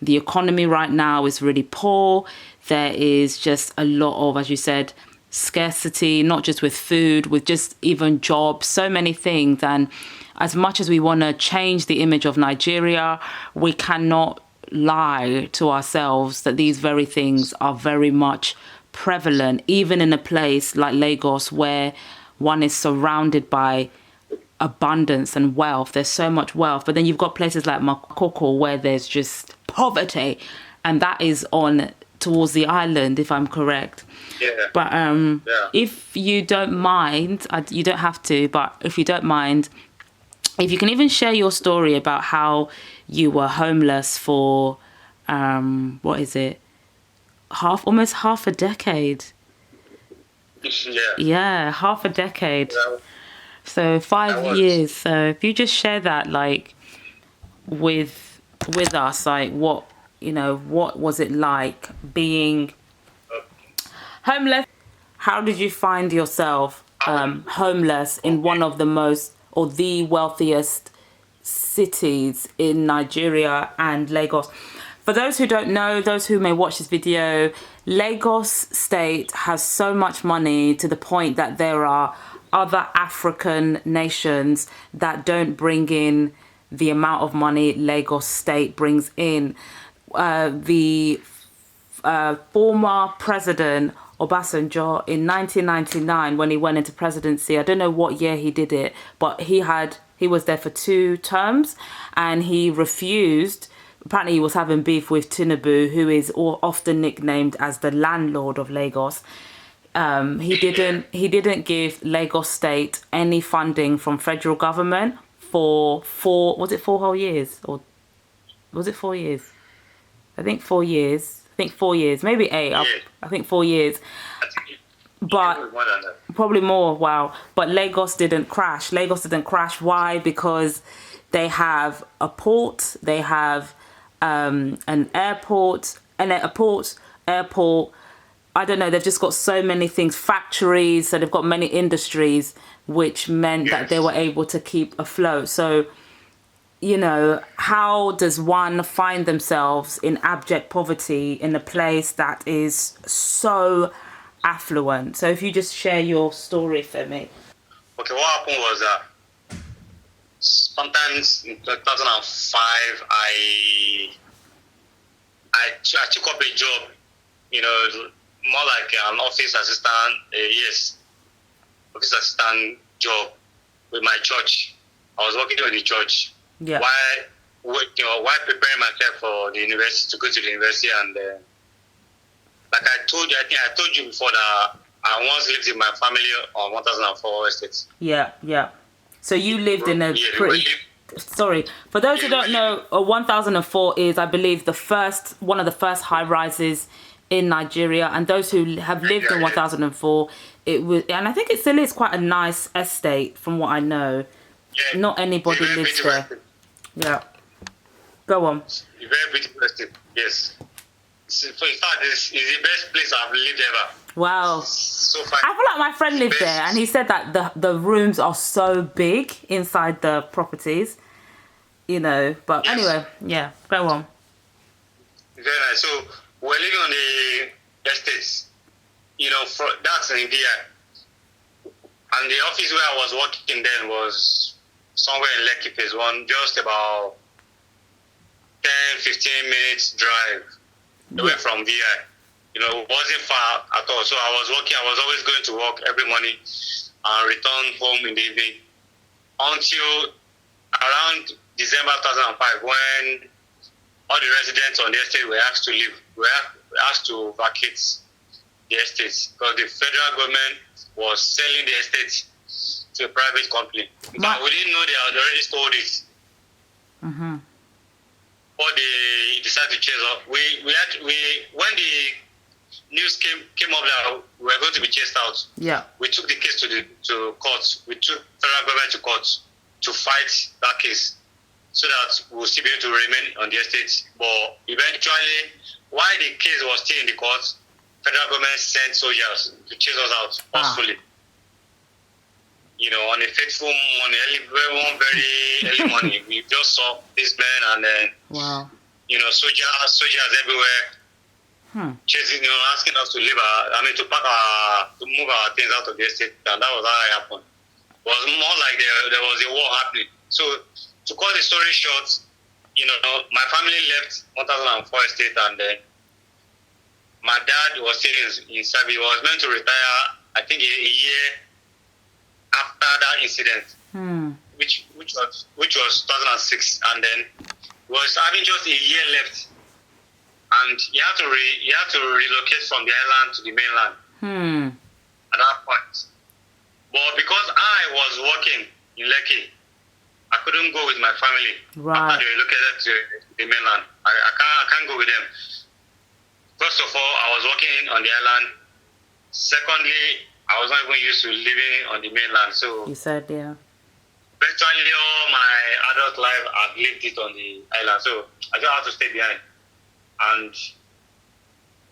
The economy right now is really poor. There is just a lot of, as you said, scarcity, not just with food, with just even jobs, so many things. And as much as we want to change the image of Nigeria, we cannot lie to ourselves that these very things are very much prevalent, even in a place like Lagos where one is surrounded by abundance and wealth. There's so much wealth, but then you've got places like Makoko where there's just poverty, and that is on towards the island, if I'm correct. Yeah. But if you don't mind, you don't have to, but if you don't mind, if you can even share your story about how you were homeless for what is it, almost half a decade. Yeah, half a decade. Yeah. So 5 years. So if you just share that, like, with us, like, what was it like being homeless? How did you find yourself homeless in one of the most, or the wealthiest cities in Nigeria and Lagos? For those who don't know, those who may watch this video, Lagos state has so much money to the point that there are other African nations that don't bring in the amount of money Lagos state brings in. The former president Obasanjo in 1999, when he went into presidency, I don't know what year he did it, but he was there for 2 terms, and he refused. Apparently he was having beef with Tinubu, who is often nicknamed as the landlord of Lagos. He didn't give Lagos state any funding from federal government for 4 whole years, or was it 4 years? I think 4 years. Maybe 8. I think 4 years. But probably more. Wow. But Lagos didn't crash. Why? Because they have a port. They have an airport. Airport. I don't know. They've just got so many things. Factories. So they've got many industries, which meant that they were able to keep afloat. So, how does one find themselves in abject poverty in a place that is so affluent? So if you just share your story, Femi. Okay, what happened was that sometimes in 2005, I took up a job, more like an office assistant, office assistant job with my church. I was working with the church. Yeah. While preparing myself for the university, to go to the university, and like I told you, I think I told you before that I once lived with my family on 1004 estate. Yeah. So you lived in a pretty. Sorry, for those who don't know, 1004 is, I believe, one of the first high rises in Nigeria, and those who have lived in 1004, it was, and I think it still is quite a nice estate, from what I know. Yeah. Not anybody lives there. Yeah. Go on. Very beautiful estate, yes. So in fact, it's the best place I've lived ever. Wow. So far. I feel like my friend lived there, and he said that the rooms are so big inside the properties, but yes. Anyway, yeah, go on. Very nice. So we're living on the estates, that's in India. And the office where I was working then was somewhere in Lekki Phase 1, just about 10-15 minutes drive away from VI. It wasn't far at all. So I was always going to work every morning and return home in the evening until around December 2005, when all the residents on the estate were asked to leave. We were asked to vacate the estates because the federal government was selling the estate to a private company. But we didn't know they had already sold it. Mm-hmm. But they decided to chase us. When the news came up that we were going to be chased out, we took the case to court. We took federal government to court to fight that case, so that we'll still be able to remain on the estate. But eventually, while the case was still in the court, federal government sent soldiers to chase us out forcefully. On a fateful morning, very early morning, we just saw this man, and then soldiers everywhere, chasing, asking us to leave to move our things out of the estate, and that was how it happened. It was more like there was a war happening. So, to cut the story short, my family left 1004 estate, and then my dad was still in service. He was meant to retire, I think, a year after that incident, which was 2006, and then was having just a year left, and he had to relocate from the island to the mainland at that point. But because I was working in Lekki, I couldn't go with my family after they relocated to the mainland. I can't go with them. First of all, I was working on the island. Secondly, I was not even used to living on the mainland. So you said, yeah. Virtually all my adult life, I've lived it on the island. So I just had to stay behind. And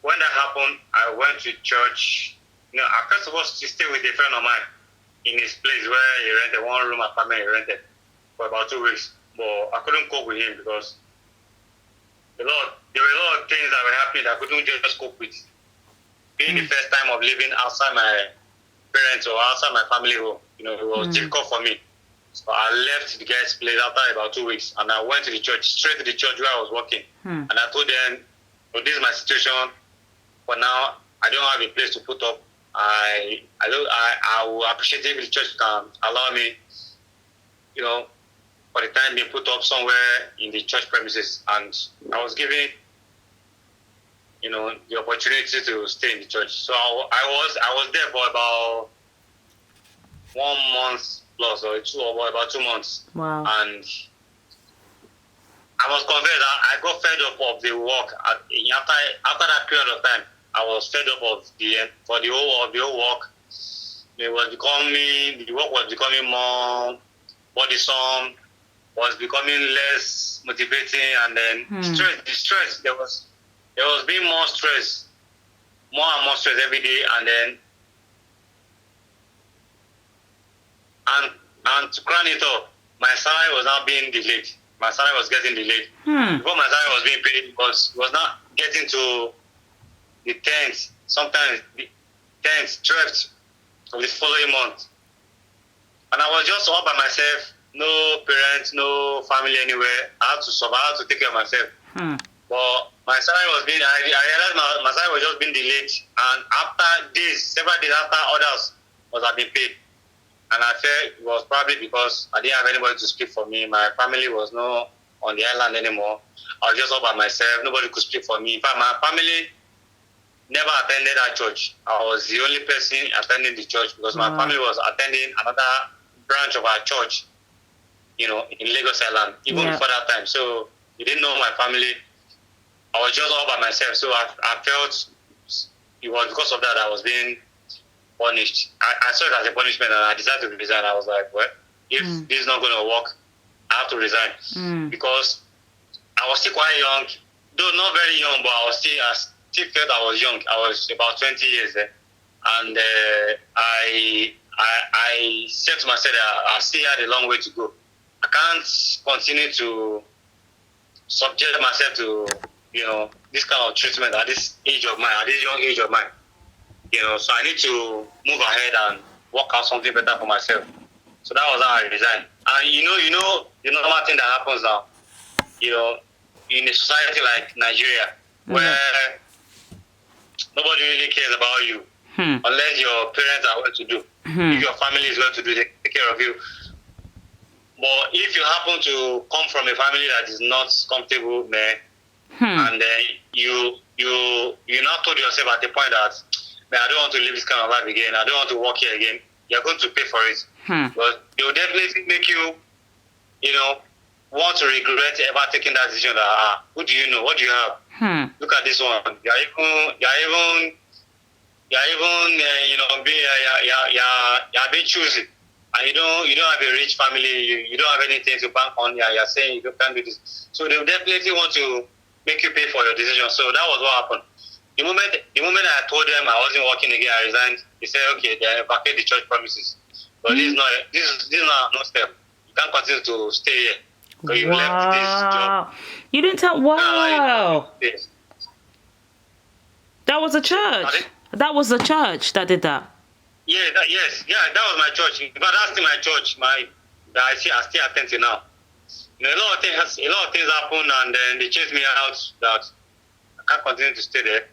when that happened, I went to church. I first of all stayed with a friend of mine in his place where he rented one room apartment. He rented for about 2 weeks. But I couldn't cope with him because there were a lot of things that were happening that I couldn't just cope with. Being the first time of living outside my parents or outside my family home, it was difficult for me. So I left the guy's place after about 2 weeks, and I went to the church, straight to the church where I was working. And I told them, this is my situation. For now, I don't have a place to put up. I will appreciate if the church can allow me, for the time being, put up somewhere in the church premises. And I was given, the opportunity to stay in the church. So I was there for about 1 month plus, or about 2 months. Wow. And I was convinced that I got fed up of the work. After that period of time, I was fed up of the whole work. The work was becoming more burdensome, was becoming less motivating, and then the stress, there was being more stress, more and more stress every day, and then and to crown it up, my salary was now being delayed. My salary was getting delayed. Before my salary was being paid, was not getting to the 10th, sometimes the 10th, 12th of the following month. And I was just all by myself, no parents, no family anywhere. I had to survive, I had to take care of myself. But my salary was being, I realized my salary was just being delayed. And after this, several days after, others was have been paid. And I felt it was probably because I didn't have anybody to speak for me. My family was not on the island anymore. I was just all by myself. Nobody could speak for me. In fact, my family never attended that church. I was the only person attending the church because my family was attending another branch of our church, in Lagos Island, even before that time. So you didn't know my family. I was just all by myself. So I felt it was because of that I was being punished. I saw it as a punishment, and I decided to resign. I was like, well, if this is not going to work, I have to resign. Because I was still quite young, though not very young, but I still felt I was young. I was about 20 years there. And I said to myself that I still had a long way to go. I can't continue to subject myself to, this kind of treatment at this age of mine, at this young age of mine. So I need to move ahead and work out something better for myself. So that was how I resigned. And the normal thing that happens now, in a society like Nigeria, where nobody really cares about you, unless your parents are well to do. If your family is well to do, they take care of you. But if you happen to come from a family that is not comfortable, man, and then you now told yourself at the point that, man, I don't want to live this kind of life again. I don't want to work here again. You're going to pay for it. But they will definitely make you, want to regret ever taking that decision. That who do you know? What do you have? Look at this one. You're being choosy, and you don't have a rich family. You don't have anything to bank on. You're saying you can't do this. So they will definitely want to make you pay for your decision. So that was what happened. The moment I told them I wasn't working again, I resigned. They said, okay, they vacate the church premises. But this is not no step. You can't continue to stay here. So you left this job. You didn't tell. Wow. Yes. That was a church. Pardon? That was the church that did that. Yeah, that was my church. But that's still my church. That I still attend to now. You know, a lot of things happen, and then they chased me out. That I can't continue to stay there.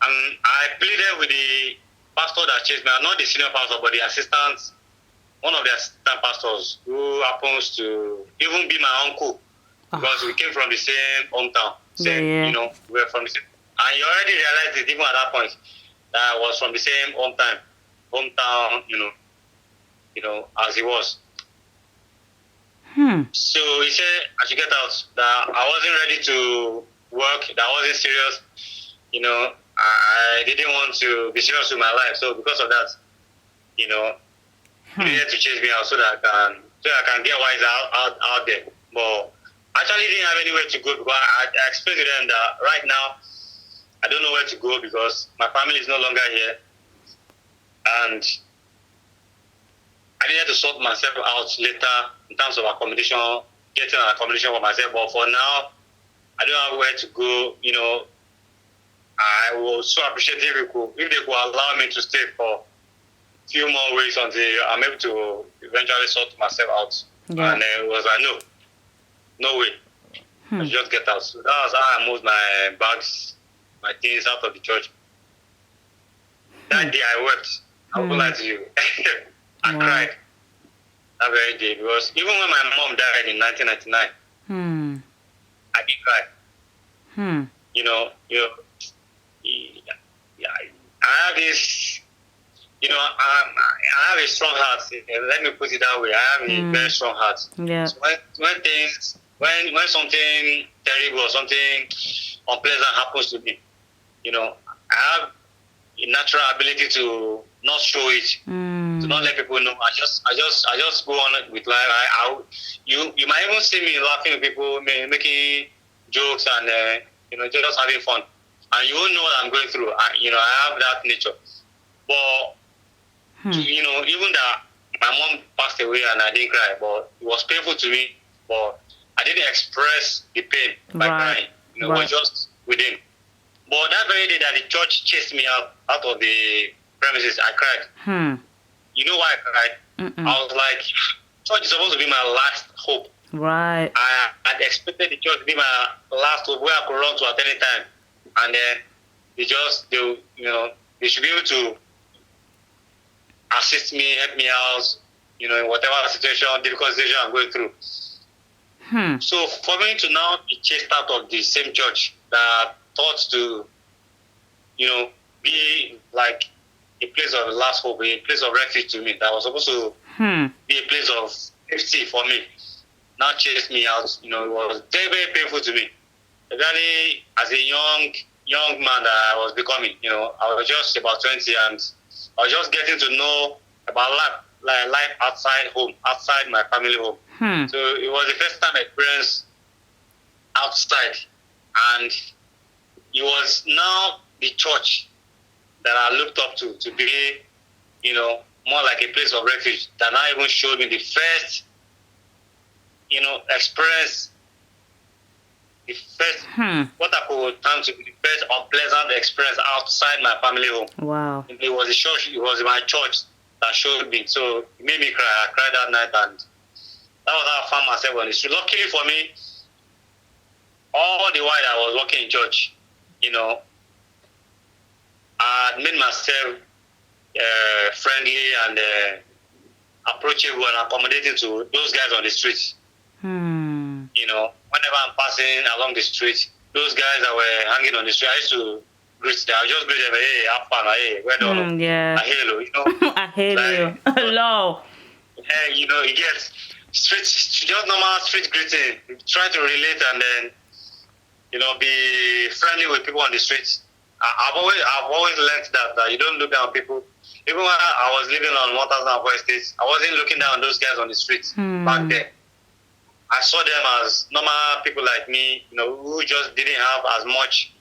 And I pleaded with the pastor that chased me, not the senior pastor, but the assistant, one of the assistant pastors, who happens to even be my uncle, because we came from the same hometown. You know, we were from the same. And you already realized it even at that point that I was from the same hometown, you know, as he was. So he said I should get out, that I wasn't ready to work, that I wasn't serious, you know, I didn't want to be serious with my life. So because of that, you know, he needed to chase me out so that I can get wise out there. But I actually didn't have anywhere to go, because I explained to them that right now I don't know where to go because my family is no longer here, and I needed to sort myself out later in terms of accommodation, getting an accommodation for myself. But for now, I don't have where to go. You know, I was so appreciative if they could allow me to stay for a few more weeks until I'm able to eventually sort myself out. Yeah. And it was like, no way. I should just get out. So that was how I moved my bags, my things out of the church. That day I wept. I won't lie to you. I cried that very day, because even when my mom died in 1999, I did cry. You know, I have this, you know, I have a strong heart. Let me put it that way. I have a very strong heart. Yeah. So when something terrible or something unpleasant happens to me, you know, I have a natural ability to not show it, to not let people know. I just go on with life. You might even see me laughing with people, making jokes, and you know, just having fun, and you won't know what I'm going through. I have that nature. But you know, even that my mom passed away and I didn't cry, but it was painful to me. But I didn't express the pain by crying. You know, it was just within. But that very day that the church chased me out of the premises, I cried. You know why I cried? I was like, church is supposed to be my last hope. Right. I had expected the church to be my last hope, where I could run to at any time. And then they should be able to assist me, help me out, you know, in whatever situation, difficult situation I'm going through. So for me to now be chased out of the same church that thought to, you know, be like a place of last hope, a place of refuge to me, that was supposed to be a place of safety for me, now chased me out. You know, it was very, very painful to me. Especially as a young man that I was becoming. You know, I was just about 20, and I was just getting to know about life outside home, outside my family home. So it was the first time I experienced outside, and it was now the church that I looked up to be, you know, more like a place of refuge, that now even showed me the first, you know, experience, the first, what I could term to be the first unpleasant experience outside my family home. Wow. It was a church, it was my church that showed me. So it made me cry. I cried that night, and that was how I found myself on the street. Luckily for me, all the while I was working in church, you know, I made myself friendly and approachable and accommodating to those guys on the street. You know, whenever I'm passing along the street, those guys that were hanging on the street, I used to greet them. I just greet them, hey, have fun, hey, where do you? Yeah. Hello, you know. Hello. Hello. Hey, you know, you get street, just normal street greeting. Try to relate and then, you know, be friendly with people on the streets. I've always learned that you don't look down on people. Even when I was living on 1004 estates, I wasn't looking down on those guys on the streets back then. I saw them as normal people like me, you know, who just didn't have as much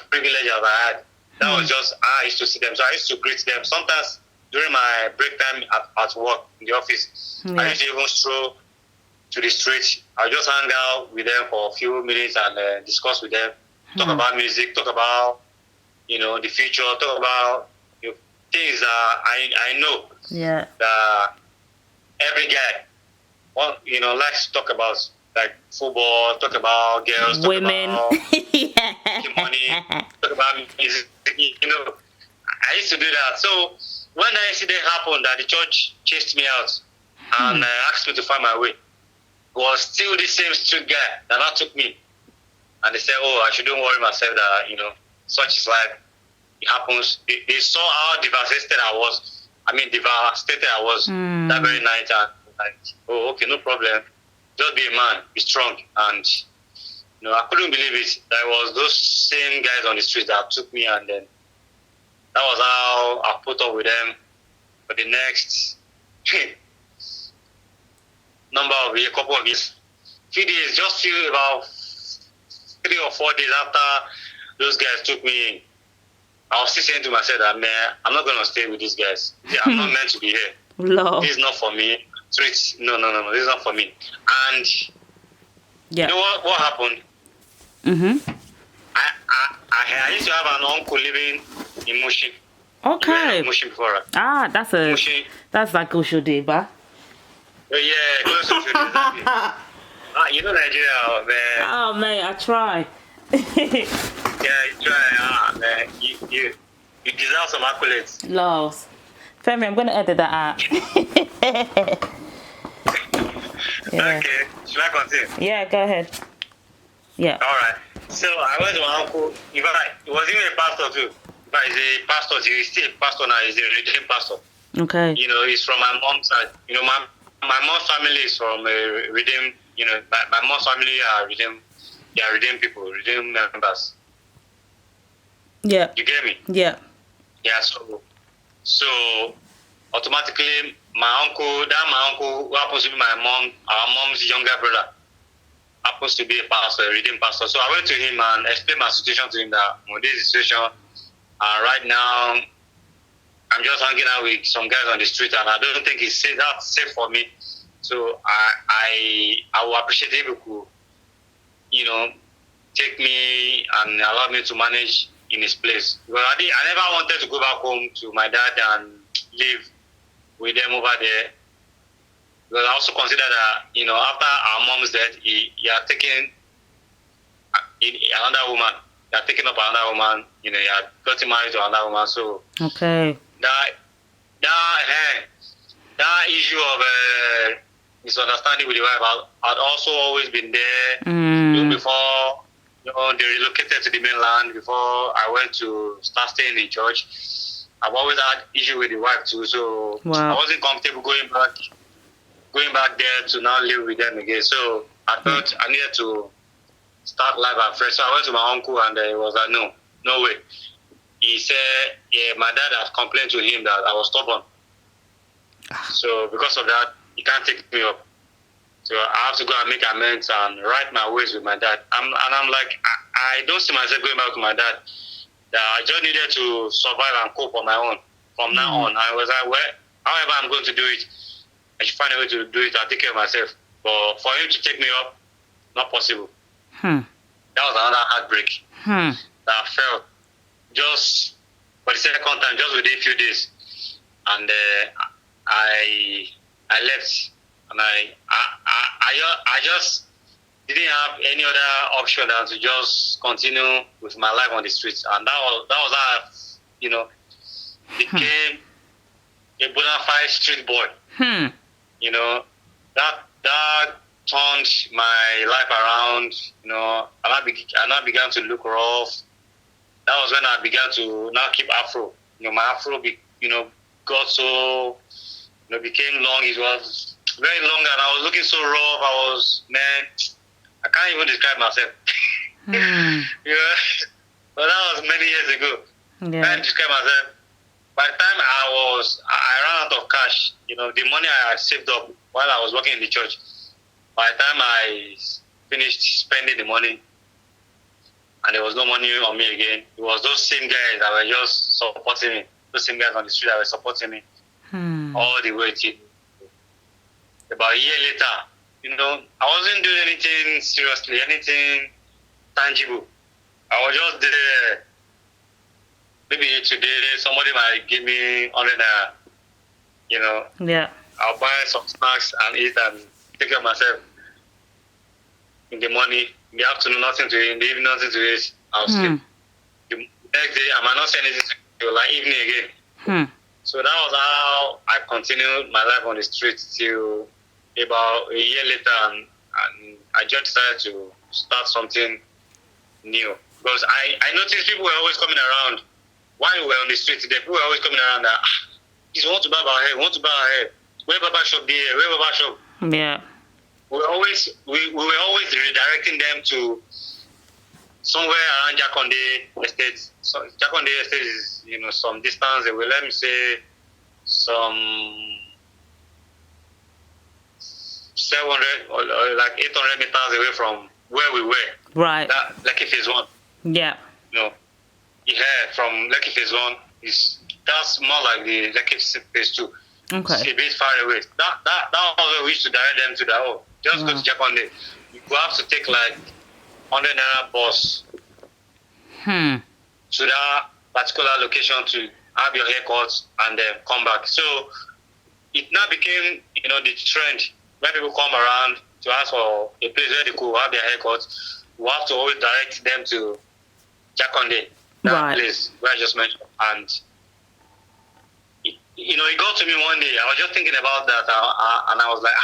privilege as I had. That was just how I used to see them. So I used to greet them. Sometimes during my break time at work in the office, I used to even stroll to the street. I just hang out with them for a few minutes and discuss with them, talk about music, talk about, the future, talk about things that I know that every guy, likes to talk about, like football, talk about girls, talk women, about money, talk about music. I used to do that. So when that incident happened, that the church chased me out and asked me to find my way, it was still the same street guy that now took me. And they said, "Oh, I shouldn't worry myself that such is life. It happens." They saw how devastated I was. That very night. And like, oh, okay, no problem. Just be a man, be strong. And I couldn't believe it. There was those same guys on the street that took me, and then that was how I put up with them for the next couple of years. Just about 3 or 4 days after those guys took me in, I was still saying to myself that, man, I'm not going to stay with these guys. I'm not meant to be here. Lord. This is not for me. No, this is not for me. And you know what happened? I used to have an uncle living in Mushin. Okay. Mushin before. That's like Oshodiba. Yeah, close to Mushin, exactly. Nigeria, man. Oh, man, I try. Yeah, you try. Man, you deserve some accolades. Lost. Femi, I'm going to edit that out. Okay, should I continue? Yeah, go ahead. Yeah. All right. So I went to my uncle. In fact, he was even a pastor too. But he's a pastor. He's still a pastor now. He's a redeemed pastor. Okay. He's from my mom's side. My mom's family is from a redeemed. My mom's family are redeemed. They are redeemed people, redeemed members. Yeah. You get me? Yeah. Yeah. So automatically, my uncle, who happens to be our mom's younger brother, happens to be a pastor, a redeemed pastor. So I went to him and explained my situation to him that this is the situation. Right now, I'm just hanging out with some guys on the street, and I don't think it's that's safe for me. So I will appreciate if you could, take me and allow me to manage in his place. Because I never wanted to go back home to my dad and live with them over there. Because I also consider that, after our mom's death, he had taken another woman. He had taken up another woman. He had gotten married to another woman. So okay. That issue of misunderstanding with the wife had also always been there. Even before they relocated to the mainland, before I went to start staying in church. I've always had issue with the wife too, so I wasn't comfortable going back there to now live with them again. So I thought I needed to start life afresh. So I went to my uncle and he was like, no way. He said, my dad had complained to him that I was stubborn. So because of that, he can't take me up. So I have to go and make amends and right my ways with my dad. I'm like, I don't see myself going back to my dad. I just needed to survive and cope on my own from now on. I was like, however I'm going to do it, I should find a way to do it. I'll take care of myself. But for him to take me up, not possible. That was another heartbreak that I felt just for the second time, just within a few days. And I left, and I just didn't have any other option than to just continue with my life on the streets, and that was how I, became a bona fide street boy. That turned my life around. And I began to look rough. That was when I began to now keep afro. My afro, got so, became long. It was very long, and I was looking so rough. I can't even describe myself. But that was many years ago. I can't describe myself. By the time I ran out of cash, the money I had saved up while I was working in the church, by the time I finished spending the money, and there was no money on me again, it was those same guys that were just supporting me. Those same guys on the street that were supporting me all the way till about a year later. I wasn't doing anything seriously, anything tangible. I was just there. Maybe today somebody might give me 100 naira. Yeah. I'll buy some snacks and eat and take care of myself. In the morning, in the afternoon, nothing to eat. In the evening, nothing to eat. I'll sleep. The next day, I might not say anything to you, like evening again. So that was how I continued my life on the street till about a year later, and I just decided to start something new. Because I noticed people were always coming around. While we were on the street today, people were always coming around that, you want to barber our hair, want to barber our hair. Where barber shop there? Where barber shop? Yeah. We were always redirecting them to somewhere around Jakonde Estate. So Jakonde Estate is some distance away. Let me say some 700 or like 800 meters away from where we were. Right. That Lekki Phase 1. Yeah. Yeah, from Lekki Phase 1 that's more like the Lekki Phase 2. Okay. It's a bit far away. That was where we used to direct them to that. Just go to Jakonde. You have to take like 100 naira bus to that particular location to have your haircut and then come back. So it now became, the trend when people come around to ask for a place where they could have their haircut. We have to always direct them to Jakonde, that place where I just mentioned. And it got to me one day. I was just thinking about that, and I was like,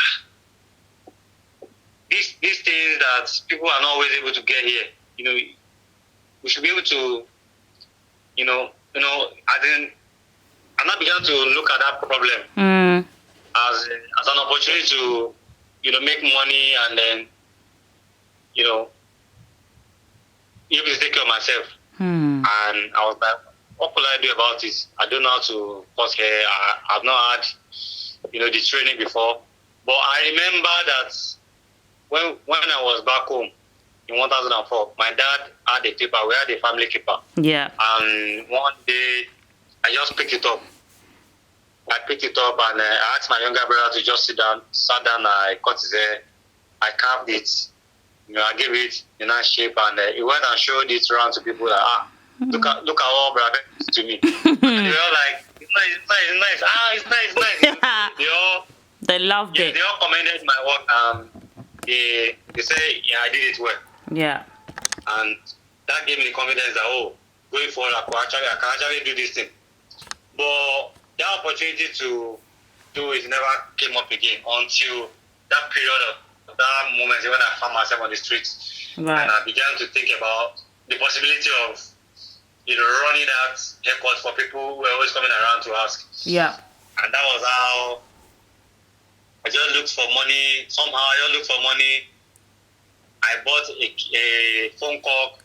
these things that people are not always able to get here. We should be able to, and I began to look at that problem as an opportunity to, make money and then, able to take care of myself. And I was like, what could I do about it? I don't know how to cut hair. I've not had, the training before. But I remember that when I was back home in 2004, my dad had a clipper. We had a family clipper. Yeah. And one day, I just picked it up. I picked it up and I asked my younger brother to just sit down. Sat down, I cut his hair. I carved it. I gave it a nice shape, and he went and showed it around to people like, look at what brother did to me. And they were like, it's nice. It's nice. They loved it. They all commended my work. They say, yeah, I did it well. Yeah. And that gave me the confidence that, going forward, I can actually do this thing. But that opportunity to do it never came up again until that period of that moment when I found myself on the streets. Right. And I began to think about the possibility of running that haircut for people who were always coming around to ask. Yeah. And that was how I just looked for money. Somehow I just looked for money. I bought a phone call.